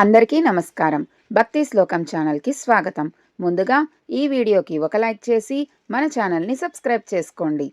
అందరికీ నమస్కారం. భక్తి శ్లోకం ఛానల్‌కి స్వాగతం. ముందుగా ఈ వీడియోకి ఒక లైక్ చేసి మన ఛానల్‌ని సబ్స్క్రైబ్ చేసుకోండి.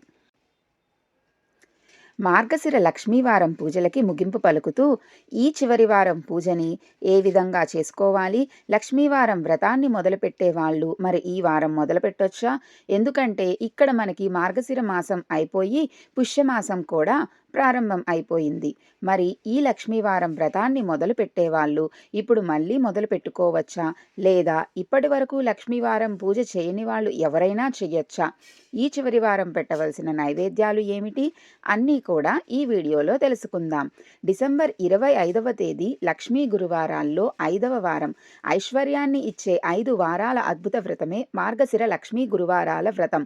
మార్గశిర లక్ష్మీవారం పూజలకి ముగింపు పలుకుతూ ఈ చివరి వారం పూజని ఏ విధంగా చేసుకోవాలి, లక్ష్మీవారం వ్రతాన్ని మొదలుపెట్టే వాళ్ళు మరి ఈ వారం మొదలుపెట్టొచ్చా? ఎందుకంటే ఇక్కడ మనకి మార్గశిర మాసం అయిపోయి పుష్యమాసం కూడా ప్రారంభం అయిపోయింది. మరి ఈ లక్ష్మీవారం వ్రతాన్ని మొదలు పెట్టేవాళ్ళు ఇప్పుడు మళ్ళీ మొదలు పెట్టుకోవచ్చా, లేదా ఇప్పటి వరకు లక్ష్మీవారం పూజ చేయని వాళ్ళు ఎవరైనా చెయ్యొచ్చా? ఈ చివరి వారం పెట్టవలసిన నైవేద్యాలు ఏమిటి అన్నీ కూడా ఈ వీడియోలో తెలుసుకుందాం. డిసెంబర్ 25వ తేదీ లక్ష్మీ గురువారాల్లో 5వ వారం. ఐశ్వర్యాన్ని ఇచ్చే 5 వారాల అద్భుత వ్రతమే మార్గశిర లక్ష్మీ గురువారాల వ్రతం.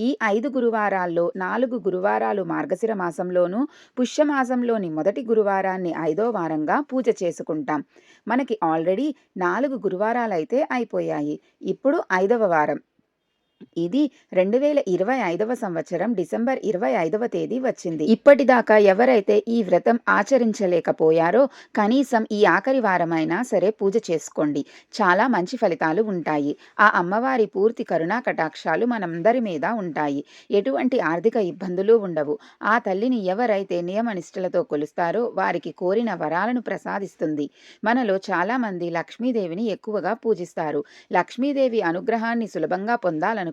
ఈ 5 గురువారాల్లో 4 గురువారాలు మార్గశిర మాసంలోనూ, పుష్యమాసంలోని మొదటి గురువారాన్ని 5వ వారంగా పూజ చేసుకుంటాం. మనకి ఆల్రెడీ 4 గురువారాలైతే అయిపోయాయి. ఇప్పుడు 5వ వారం. ఇది 2025వ సంవత్సరం డిసెంబర్ 25వ తేదీ వచ్చింది. ఇప్పటిదాకా ఎవరైతే ఈ వ్రతం ఆచరించలేకపోయారో కనీసం ఈ ఆఖరి వారమైనా సరే పూజ చేసుకోండి. చాలా మంచి ఫలితాలు ఉంటాయి. ఆ అమ్మవారి పూర్తి కరుణా కటాక్షాలు మనందరి మీద ఉంటాయి. ఎటువంటి ఆర్థిక ఇబ్బందులు ఉండవు. ఆ తల్లిని ఎవరైతే నియమనిష్టలతో కొలుస్తారో వారికి కోరిన వరాలను ప్రసాదిస్తుంది. మనలో చాలామంది లక్ష్మీదేవిని ఎక్కువగా పూజిస్తారు. లక్ష్మీదేవి అనుగ్రహాన్ని సులభంగా పొందాలనుకుంటే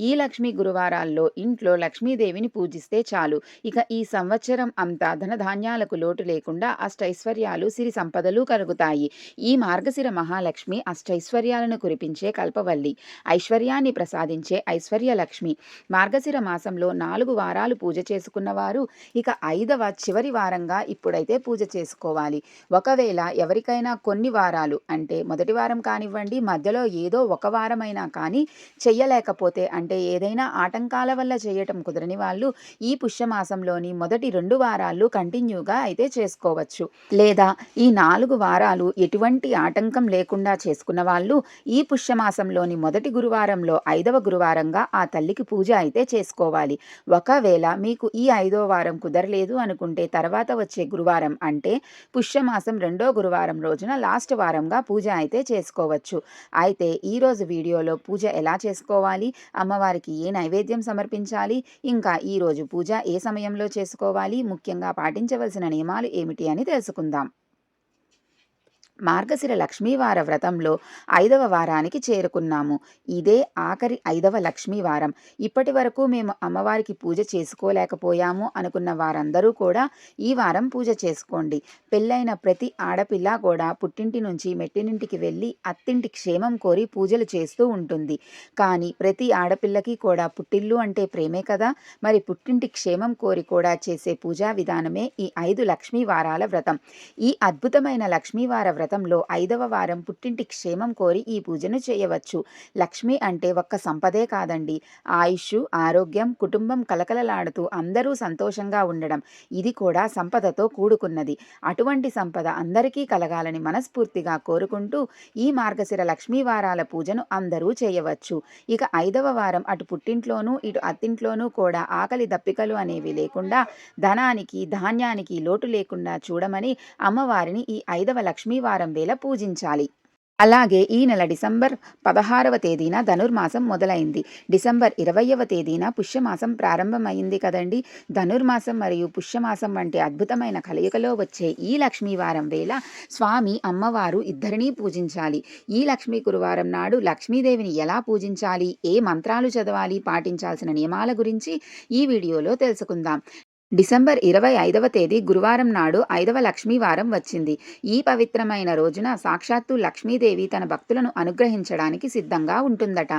ఈ లక్ష్మీ గురువారాల్లో ఇంట్లో లక్ష్మీదేవిని పూజిస్తే చాలు. ఇక ఈ సంవత్సరం అంతా ధనధాన్యాలకు లోటు లేకుండా అష్టైశ్వర్యాలు, సిరి సంపదలు కలుగుతాయి. ఈ మార్గశిర మహాలక్ష్మి అష్టైశ్వర్యాలను కురిపించే కల్పవల్లి, ఐశ్వర్యాన్ని ప్రసాదించే ఐశ్వర్య లక్ష్మి. మార్గశిర మాసంలో 4 వారాలు పూజ చేసుకున్న వారు ఇక 5వ చివరి వారంగా ఇప్పుడైతే పూజ చేసుకోవాలి. ఒకవేళ ఎవరికైనా కొన్ని వారాలు అంటే మొదటి వారం కానివ్వండి, మధ్యలో ఏదో ఒక వారమైనా కానీ చెయ్యలేకపోతే అంటే ఏదైనా ఆటంకాల వల్ల చేయటం కుదరని వాళ్ళు ఈ పుష్యమాసంలోని మొదటి 2 వారాలు కంటిన్యూగా అయితే చేసుకోవచ్చు. లేదా ఈ 4 వారాలు ఎటువంటి ఆటంకం లేకుండా చేసుకున్న వాళ్ళు ఈ పుష్యమాసంలోని మొదటి గురువారంలో 5వ గురువారంగా ఆ తల్లికి పూజ అయితే చేసుకోవాలి. ఒకవేళ మీకు ఈ 5వ వారం కుదరలేదు అనుకుంటే తర్వాత వచ్చే గురువారం అంటే పుష్యమాసం 2వ గురువారం రోజున లాస్ట్ వారంగా పూజ అయితే చేసుకోవచ్చు. అయితే ఈరోజు వీడియోలో పూజ ఎలా చేసుకోవాలి, అమ్మవారికి ఏ నైవేద్యం సమర్పించాలి, ఇంకా ఈరోజు పూజ ఏ సమయంలో చేసుకోవాలి, ముఖ్యంగా పాటించవలసిన నియమాలు ఏమిటి అని తెలుసుకుందాం. మార్గశిర లక్ష్మీవార వ్రతంలో 5వ వారానికి చేరుకున్నాము. ఇదే ఆఖరి 5వ లక్ష్మీవారం. ఇప్పటి వరకు మేము అమ్మవారికి పూజ చేసుకోలేకపోయాము అనుకున్న వారందరూ కూడా ఈ వారం పూజ చేసుకోండి. పెళ్ళైన ప్రతి ఆడపిల్ల కూడా పుట్టింటి నుంచి మెట్టినింటికి వెళ్ళి అత్తింటి క్షేమం కోరి పూజలు చేస్తూ ఉంటుంది. కానీ ప్రతి ఆడపిల్లకి కూడా పుట్టిల్లు అంటే ప్రేమే కదా. మరి పుట్టింటి క్షేమం కోరి కూడా చేసే పూజా విధానమే ఈ 5 లక్ష్మీవారాల వ్రతం. ఈ అద్భుతమైన లక్ష్మీవార వ్రతంలో 5వ వారం పుట్టింటి క్షేమం కోరి ఈ పూజను చేయవచ్చు. లక్ష్మి అంటే ఒక్క సంపదే కాదండి, ఆయుష్, ఆరోగ్యం, కుటుంబం కలకలలాడుతూ అందరూ సంతోషంగా ఉండడం, ఇది కూడా సంపదతో కూడుకున్నది. అటువంటి సంపద అందరికీ కలగాలని మనస్ఫూర్తిగా కోరుకుంటూ ఈ మార్గశిర లక్ష్మీవారాల పూజను అందరూ చేయవచ్చు. ఇక 5వ వారం అటు పుట్టింట్లోనూ ఇటు అత్తింట్లోనూ కూడా ఆకలి దప్పికలు అనేవి లేకుండా, ధనానికి ధాన్యానికి లోటు లేకుండా చూడమని అమ్మవారిని ఈ 5వ లక్ష్మీవారం వేళ పూజించాలి. అలాగే ఈ నెల డిసెంబర్ 16వ తేదీన ధనుర్మాసం మొదలైంది. డిసెంబర్ 20వ తేదీన పుష్యమాసం ప్రారంభమైంది కదండి. ధనుర్మాసం మరియు పుష్యమాసం వంటి అద్భుతమైన కలయికలో వచ్చే ఈ లక్ష్మీవారం వేళ స్వామి అమ్మవారు ఇద్దరినీ పూజించాలి. ఈ లక్ష్మీ గురువారం నాడు లక్ష్మీదేవిని ఎలా పూజించాలి, ఏ మంత్రాలు చదవాలి, పాటించాల్సిన నియమాల గురించి ఈ వీడియోలో తెలుసుకుందాం. డిసెంబర్ 25వ తేదీ గురువారం నాడు 5వ లక్ష్మీవారం వచ్చింది. ఈ పవిత్రమైన రోజున సాక్షాత్తు లక్ష్మీదేవి తన భక్తులను అనుగ్రహించడానికి సిద్ధంగా ఉంటుందట.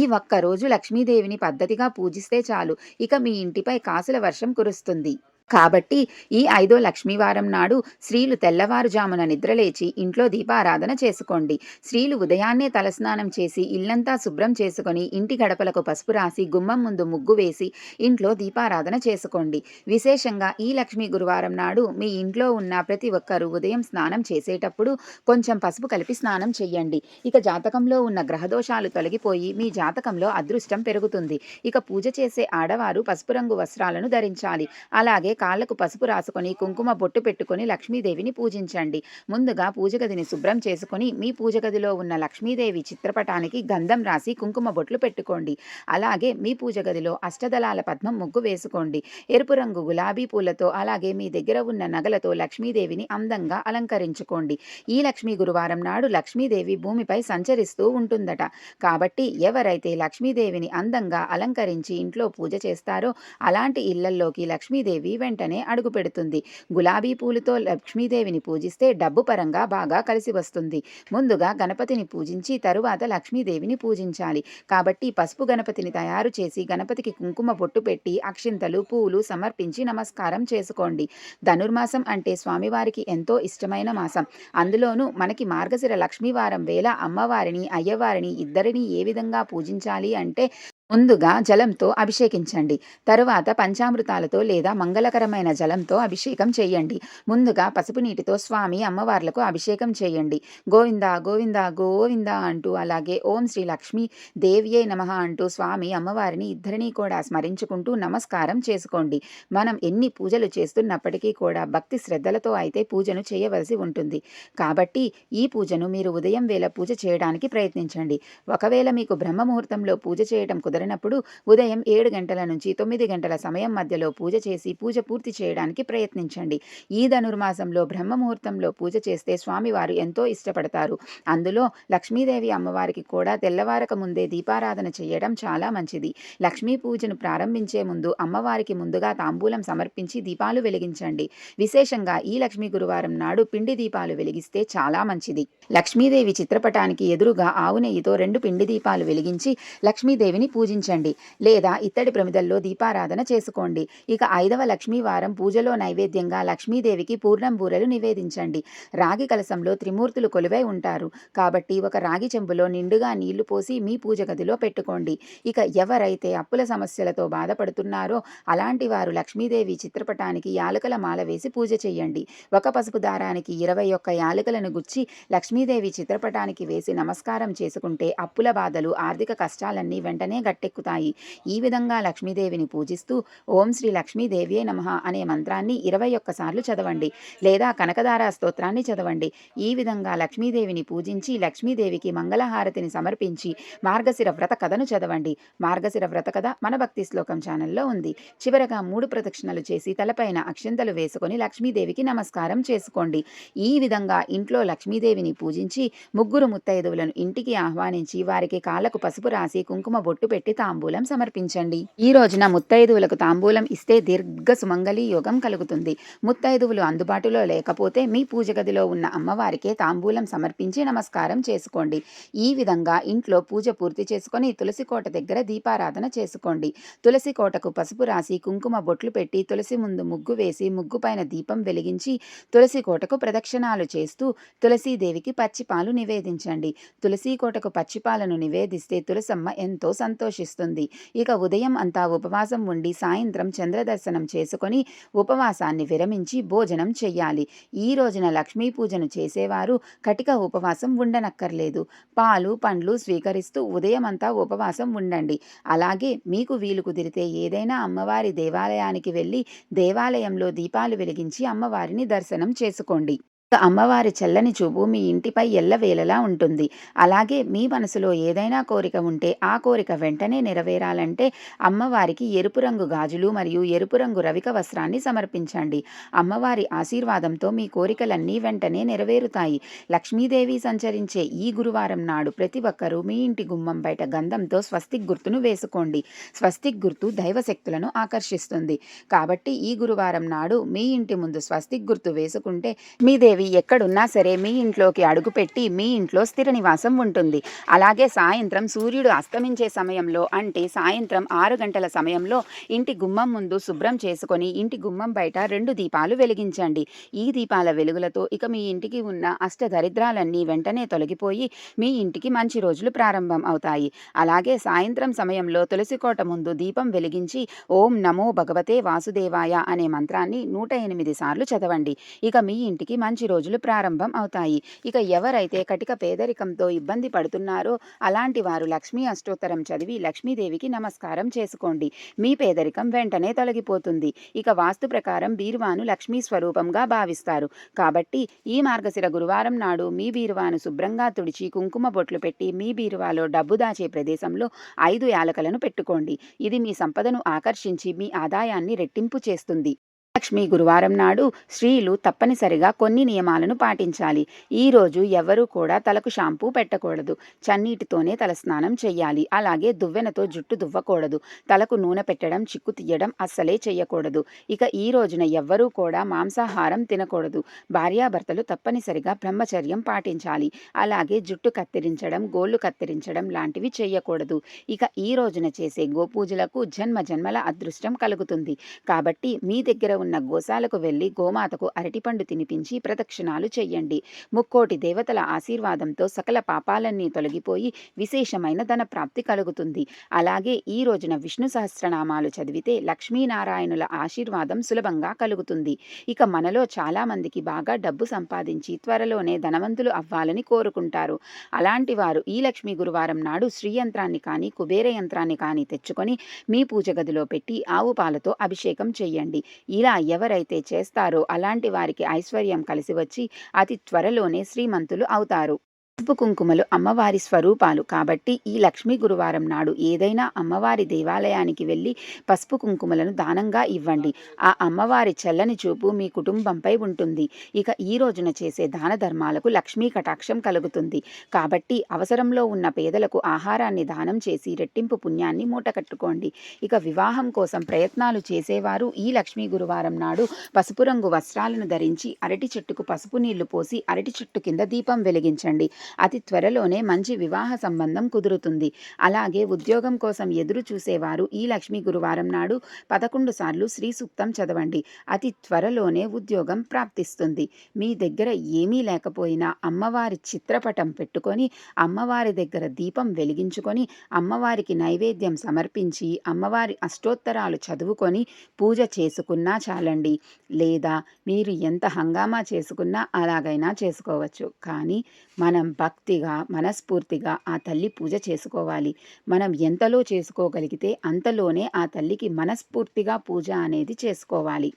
ఈ ఒక్క రోజు లక్ష్మీదేవిని పద్ధతిగా పూజిస్తే చాలు, ఇక మీ ఇంటిపై కాసుల వర్షం కురుస్తుంది. కాబట్టి ఈ 5వ లక్ష్మీవారం నాడు స్త్రీలు తెల్లవారుజామున నిద్రలేచి ఇంట్లో దీపారాధన చేసుకోండి. స్త్రీలు ఉదయాన్నే తలస్నానం చేసి ఇల్లంతా శుభ్రం చేసుకొని ఇంటి గడపలకు పసుపు రాసి గుమ్మం ముందు ముగ్గు వేసి ఇంట్లో దీపారాధన చేసుకోండి. విశేషంగా ఈ లక్ష్మీ గురువారం నాడు మీ ఇంట్లో ఉన్న ప్రతి ఒక్కరూ ఉదయం స్నానం చేసేటప్పుడు కొంచెం పసుపు కలిపి స్నానం చెయ్యండి. ఇక జాతకంలో ఉన్న గ్రహదోషాలు తొలగిపోయి మీ జాతకంలో అదృష్టం పెరుగుతుంది. ఇక పూజ చేసే ఆడవారు పసుపు రంగు వస్త్రాలను ధరించాలి. అలాగే కాళ్ళకు పసుపు రాసుకొని కుంకుమ బొట్టు పెట్టుకొని లక్ష్మీదేవిని పూజించండి. ముందుగా పూజ గదిని శుభ్రం చేసుకొని మీ పూజ గదిలో ఉన్న లక్ష్మీదేవి చిత్రపటానికి గంధం రాసి కుంకుమ బొట్లు పెట్టుకోండి. అలాగే మీ పూజ గదిలో అష్టదళాల పద్మం ముగ్గు వేసుకోండి. ఎరుపు రంగు గులాబీ పూలతో అలాగే మీ దగ్గర ఉన్న నగలతో లక్ష్మీదేవిని అందంగా అలంకరించుకోండి. ఈ లక్ష్మీ గురువారం నాడు లక్ష్మీదేవి భూమిపై సంచరిస్తూ ఉంటుందట. కాబట్టి ఎవరైతే లక్ష్మీదేవిని అందంగా అలంకరించి ఇంట్లో పూజ చేస్తారో అలాంటి ఇళ్లల్లోకి లక్ష్మీదేవి వెంటనే అడుగుపెడుతుంది. గులాబీ పూలతో లక్ష్మీదేవిని పూజిస్తే డబ్బు పరంగా బాగా కలిసి వస్తుంది. ముందుగా గణపతిని పూజించి తరువాత లక్ష్మీదేవిని పూజించాలి. కాబట్టి పసుపు గణపతిని తయారు చేసి గణపతికి కుంకుమ బొట్టు పెట్టి అక్షింతలు పూలు సమర్పించి నమస్కారం చేసుకోండి. ధనుర్మాసం అంటే స్వామివారికి ఎంతో ఇష్టమైన మాసం. అందులోనూ మనకి మార్గశిర లక్ష్మీవారం వేళ అమ్మవారిని అయ్యవారిని ఇద్దరిని ఏ విధంగా పూజించాలి అంటే ముందుగా జలంతో అభిషేకించండి. తరువాత పంచామృతాలతో లేదా మంగళకరమైన జలంతో అభిషేకం చేయండి. ముందుగా పసుపు నీటితో స్వామి అమ్మవార్లకు అభిషేకం చేయండి. గోవింద గోవింద గోవింద అంటూ అలాగే ఓం శ్రీ లక్ష్మీ దేవ్యే నమః అంటూ స్వామి అమ్మవారిని ఇద్దరినీ కూడా స్మరించుకుంటూ నమస్కారం చేసుకోండి. మనం ఎన్ని పూజలు చేస్తున్నప్పటికీ కూడా భక్తి శ్రద్ధలతో అయితే పూజను చేయవలసి ఉంటుంది. కాబట్టి ఈ పూజను మీరు ఉదయం వేళ పూజ చేయడానికి ప్రయత్నించండి. ఒకవేళ మీకు బ్రహ్మ ముహూర్తంలో పూజ చేయడం కుదరనప్పుడు ఉదయం 7 గంటల నుంచి 9 గంటల సమయం మధ్యలో పూజ చేసి పూజ పూర్తి చేయడానికి ప్రయత్నించండి. ఈ ధనుర్మాసంలో బ్రహ్మ ముహూర్తంలో పూజ చేస్తే స్వామివారు ఎంతో ఇష్టపడతారు. అందులో లక్ష్మీదేవి అమ్మవారికి కూడా తెల్లవారక ముందే దీపారాధన చేయడం చాలా మంచిది. లక్ష్మీ పూజను ప్రారంభించే ముందు అమ్మవారికి ముందుగా తాంబూలం సమర్పించి దీపాలు వెలిగించండి. విశేషంగా ఈ లక్ష్మీ గురువారం నాడు పిండి దీపాలు వెలిగిస్తే చాలా మంచిది. లక్ష్మీదేవి చిత్రపటానికి ఎదురుగా ఆవు నెయ్యితో 2 పిండి దీపాలు వెలిగించి లక్ష్మీదేవిని పూజించండి. లేదా ఇత్తడి ప్రమిదల్లో దీపారాధన చేసుకోండి. ఇక 5వ లక్ష్మీవారం పూజలో నైవేద్యంగా లక్ష్మీదేవికి పూర్ణం బూరెలు నివేదించండి. రాగి కలశంలో త్రిమూర్తులు కొలువై ఉంటారు. కాబట్టి ఒక రాగి చెంబులో నిండుగా నీళ్లు పోసి మీ పూజ గదిలో పెట్టుకోండి. ఇక ఎవరైతే అప్పుల సమస్యలతో బాధపడుతున్నారో అలాంటి వారు లక్ష్మీదేవి చిత్రపటానికి యాలకుల మాల వేసి పూజ చేయండి. ఒక పసుపు దారానికి 21 యాలకులను గుచ్చి లక్ష్మీదేవి చిత్రపటానికి వేసి నమస్కారం చేసుకుంటే అప్పుల బాధలు ఆర్థిక కష్టాలన్నీ వెంటనే గట్టెక్కుతాయి. ఈ విధంగా లక్ష్మీదేవిని పూజిస్తూ ఓం శ్రీ లక్ష్మీదేవ్యే నమః అనే మంత్రాన్ని 21 సార్లు చదవండి. లేదా కనకదార స్తోత్రాన్ని చదవండి. ఈ విధంగా లక్ష్మీదేవిని పూజించి లక్ష్మీదేవికి మంగళహారతిని సమర్పించి మార్గశిర వ్రత కథను చదవండి. మార్గశిర వ్రత కథ మన భక్తి శ్లోకం ఛానల్లో ఉంది. చివరగా 3 ప్రదక్షిణలు చేసి తలపైన అక్షింతలు వేసుకొని లక్ష్మీదేవికి నమస్కారం చేసుకోండి. ఈ విధంగా ఇంట్లో లక్ష్మీదేవిని పూజించి ముగ్గురు ముత్తైదువులను ఇంటికి ఆహ్వానించి వారికి కాళ్ళకు పసుపు రాసి కుంకుమ బొట్టు పెట్టి తాంబూలం సమర్పించండి. ఈ రోజున ముత్తైదువులకు తాంబూలం ఇస్తే దీర్ఘ సుమంగళి యోగం కలుగుతుంది. ముత్తైదువులు అందుబాటులో లేకపోతే మీ పూజ గదిలో ఉన్న అమ్మవారికే తాంబూలం సమర్పించి నమస్కారం చేసుకోండి. ఈ విధంగా ఇంట్లో పూజ పూర్తి చేసుకొని తులసి కోట దగ్గర దీపారాధన చేసుకోండి. తులసి కోటకు పసుపు రాసి కుంకుమ బొట్లు పెట్టి తులసి ముందు ముగ్గు వేసి ముగ్గు పైన దీపం వెలిగించి తులసి కోటకు ప్రదక్షిణాలు చేస్తూ తులసీదేవికి పచ్చిపాలు నివేదించండి. తులసి కోటకు పచ్చిపాలను నివేదిస్తే తులసమ్మ ఎంతో సంతోషిస్తుంది. ఇక ఉదయం అంతా ఉపవాసం ఉండి సాయంత్రం చంద్రదర్శనం చేసుకొని ఉపవాసాన్ని విరమించి భోజనం చెయ్యాలి. ఈ రోజున లక్ష్మీ పూజను చేసేవారు కటిక ఉపవాసం ఉండనక్కర్లేదు. పాలు పండ్లు స్వీకరిస్తూ ఉదయం అంతా ఉపవాసం ఉండండి. అలాగే మీకు వీలు కుదిరితే ఏదైనా అమ్మవారి దేవాలయానికి వెళ్ళి దేవాలయంలో దీపాలు వెలిగించి అమ్మవారిని దర్శనం చేసుకోండి. అమ్మవారి చల్లని చూపు మీ ఇంటిపై ఎల్లవేళలా ఉంటుంది. అలాగే మీ మనసులో ఏదైనా కోరిక ఉంటే ఆ కోరిక వెంటనే నెరవేరాలంటే అమ్మవారికి ఎరుపు రంగు గాజులు మరియు ఎరుపు రంగు రవిక వస్త్రాన్ని సమర్పించండి. అమ్మవారి ఆశీర్వాదంతో మీ కోరికలన్నీ వెంటనే నెరవేరుతాయి. లక్ష్మీదేవి సంచరించే ఈ గురువారం నాడు ప్రతి ఒక్కరూ మీ ఇంటి గుమ్మం బయట గంధంతో స్వస్తిక్ గుర్తును వేసుకోండి. స్వస్తిక్ గుర్తు దైవశక్తులను ఆకర్షిస్తుంది. కాబట్టి ఈ గురువారం నాడు మీ ఇంటి ముందు స్వస్తిక్ గుర్తు వేసుకుంటే మీ దేవి ఎక్కడున్నా సరే మీ ఇంట్లోకి అడుగుపెట్టి మీ ఇంట్లో స్థిర నివాసం ఉంటుంది. అలాగే సాయంత్రం సూర్యుడు అస్తమించే సమయంలో అంటే సాయంత్రం 6 గంటల సమయంలో ఇంటి గుమ్మం ముందు శుభ్రం చేసుకొని ఇంటి గుమ్మం బయట 2 దీపాలు వెలిగించండి. ఈ దీపాల వెలుగులతో ఇక మీ ఇంటికి ఉన్న అష్టదరిద్రాలన్నీ వెంటనే తొలగిపోయి మీ ఇంటికి మంచి రోజులు ప్రారంభం అవుతాయి. అలాగే సాయంత్రం సమయంలో తులసి కోట ముందు దీపం వెలిగించి ఓం నమో భగవతే వాసుదేవాయ అనే మంత్రాన్ని 108 సార్లు చదవండి. ఇక మీ ఇంటికి మంచి మంచి రోజులు ప్రారంభం అవుతాయి. ఇక ఎవరైతే కటిక పేదరికంతో ఇబ్బంది పడుతున్నారో అలాంటి వారు లక్ష్మీ అష్టోత్తరం చదివి లక్ష్మీదేవికి నమస్కారం చేసుకోండి. మీ పేదరికం వెంటనే తొలగిపోతుంది. ఇక వాస్తు ప్రకారం బీరువాను లక్ష్మీ స్వరూపంగా భావిస్తారు. కాబట్టి ఈ మార్గశిర గురువారం నాడు మీ బీరువాను శుభ్రంగా తుడిచి కుంకుమ బొట్లు పెట్టి మీ బీరువాలో డబ్బు దాచే ప్రదేశంలో 5 యాలకులను పెట్టుకోండి. ఇది మీ సంపదను ఆకర్షించి మీ ఆదాయాన్ని రెట్టింపు చేస్తుంది. లక్ష్మి గురువారం నాడు స్త్రీలు తప్పనిసరిగా కొన్ని నియమాలను పాటించాలి. ఈరోజు ఎవరూ కూడా తలకు షాంపూ పెట్టకూడదు. చన్నీటితోనే తలస్నానం చెయ్యాలి. అలాగే దువ్వెనతో జుట్టు దువ్వకూడదు. తలకు నూనె పెట్టడం, చిక్కు తీయడం అస్సలే చెయ్యకూడదు. ఇక ఈ రోజున ఎవ్వరూ కూడా మాంసాహారం తినకూడదు. భార్యాభర్తలు తప్పనిసరిగా బ్రహ్మచర్యం పాటించాలి. అలాగే జుట్టు కత్తిరించడం, గోళ్లు కత్తిరించడం లాంటివి చెయ్యకూడదు. ఇక ఈ రోజున చేసే గోపూజలకు జన్మ జన్మల అదృష్టం కలుగుతుంది. కాబట్టి మీ దగ్గర ఉన్న గోశాలకు వెళ్లి గోమాతకు అరటిపండు తినిపించి ప్రదక్షిణాలు చెయ్యండి. ముక్కోటి దేవతల ఆశీర్వాదంతో సకల పాపాలన్నీ తొలగిపోయి విశేషమైన ధన ప్రాప్తి కలుగుతుంది. అలాగే ఈ రోజున విష్ణు సహస్రనామాలు చదివితే లక్ష్మీనారాయణుల ఆశీర్వాదం సులభంగా కలుగుతుంది. ఇక మనలో చాలా మందికి బాగా డబ్బు సంపాదించి త్వరలోనే ధనవంతులు అవ్వాలని కోరుకుంటారు. అలాంటి వారు ఈ లక్ష్మీ గురువారం నాడు శ్రీయంత్రాన్ని కానీ కుబేర యంత్రాన్ని కానీ తెచ్చుకొని మీ పూజ గదిలో పెట్టి ఆవు పాలతో అభిషేకం చెయ్యండి. ఇలా ఎవరైతే చేస్తారో అలాంటి వారికి ఐశ్వర్యం కలిసి వచ్చి అతి త్వరలోనే శ్రీమంతులు అవుతారు. పసుపు కుంకుమలు అమ్మవారి స్వరూపాలు కాబట్టి ఈ లక్ష్మీ గురువారం నాడు ఏదైనా అమ్మవారి దేవాలయానికి వెళ్ళి పసుపు కుంకుమలను దానంగా ఇవ్వండి. ఆ అమ్మవారి చల్లని చూపు మీ కుటుంబంపై ఉంటుంది. ఇక ఈ రోజున చేసే దాన ధర్మాలకు లక్ష్మీ కటాక్షం కలుగుతుంది. కాబట్టి అవసరంలో ఉన్న పేదలకు ఆహారాన్ని దానం చేసి రెట్టింపు పుణ్యాన్ని మూటకట్టుకోండి. ఇక వివాహం కోసం ప్రయత్నాలు చేసేవారు ఈ లక్ష్మీ గురువారం నాడు పసుపు రంగు వస్త్రాలను ధరించి అరటి చెట్టుకు పసుపు నీళ్లు పోసి అరటి చెట్టు కింద దీపం వెలిగించండి. అతి త్వరలోనే మంచి వివాహ సంబంధం కుదురుతుంది. అలాగే ఉద్యోగం కోసం ఎదురు చూసేవారు ఈ లక్ష్మీ గురువారం నాడు 11 సార్లు శ్రీ సూక్తం చదవండి. అతి త్వరలోనే ఉద్యోగం ప్రాప్తిస్తుంది. మీ దగ్గర ఏమీ లేకపోయినా అమ్మవారి చిత్రపటం పెట్టుకొని అమ్మవారి దగ్గర దీపం వెలిగించుకొని అమ్మవారికి నైవేద్యం సమర్పించి అమ్మవారి అష్టోత్తరాలు చదువుకొని పూజ చేసుకున్నా చాలండి. లేదా మీరు ఎంత హంగామా చేసుకున్నా అలాగైనా చేసుకోవచ్చు. కానీ మనం భక్తిగా మనస్ఫూర్తిగా ఆ తల్లి పూజ చేసుకోవాలి. మనం ఎంతలో చేసుకోగలిగితే అంతలోనే ఆ తల్లికి మనస్ఫూర్తిగా పూజ అనేది చేసుకోవాలి.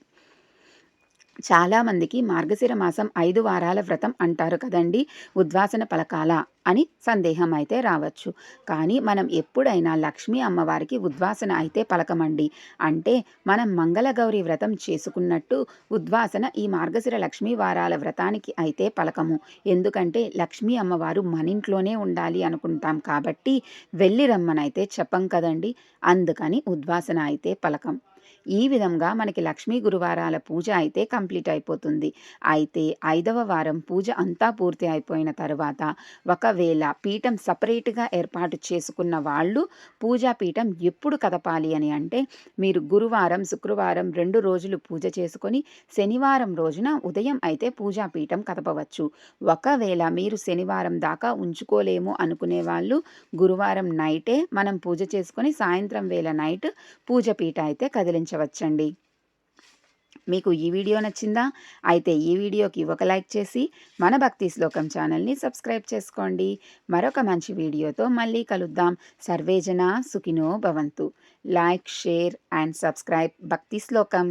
చాలామందికి మార్గశిర మాసం 5 వారాల వ్రతం అంటారు కదండి, ఉద్వాసన పలకాలా అని సందేహం అయితే రావచ్చు. కానీ మనం ఎప్పుడైనా లక్ష్మీ అమ్మవారికి ఉద్వాసన అయితే పలకమండి. అంటే మనం మంగళగౌరి వ్రతం చేసుకున్నట్టు ఉద్వాసన ఈ మార్గశిర లక్ష్మీ వారాల వ్రతానికి అయితే పలకము. ఎందుకంటే లక్ష్మీ అమ్మవారు మన ఇంట్లోనే ఉండాలి అనుకుంటాం కాబట్టి వెళ్ళి రమ్మనైతే చెప్పం కదండి. అందుకని ఉద్వాసన అయితే పలకం. ఈ విధంగా మనకి లక్ష్మీ గురువారాల పూజ అయితే కంప్లీట్ అయిపోతుంది. అయితే 5వ వారం పూజ అంతా పూర్తి అయిపోయిన తర్వాత ఒకవేళ పీఠం సపరేట్‌గా ఏర్పాటు చేసుకున్న వాళ్ళు పూజా పీఠం ఎప్పుడు కదపాలి అని అంటే మీరు గురువారం, శుక్రవారం 2 రోజులు పూజ చేసుకొని శనివారం రోజున ఉదయం అయితే పూజా పీఠం కదపవచ్చు. ఒకవేళ మీరు శనివారం దాకా ఉంచుకోలేము అనుకునే వాళ్ళు గురువారం నైటే మనం పూజ చేసుకొని సాయంత్రం వేళ నైట్ పూజ పీట అయితే కదిలించవచ్చండి. మీకు ఈ వీడియో నచ్చిందా? అయితే ఈ వీడియోకి ఒక లైక్ చేసి మన భక్తి శ్లోకం ఛానల్ని సబ్స్క్రైబ్ చేసుకోండి. మరొక మంచి వీడియోతో మళ్ళీ కలుద్దాం. సర్వే జనా సుఖినో భవంతు. లైక్, షేర్ అండ్ సబ్స్క్రైబ్ భక్తి శ్లోకం.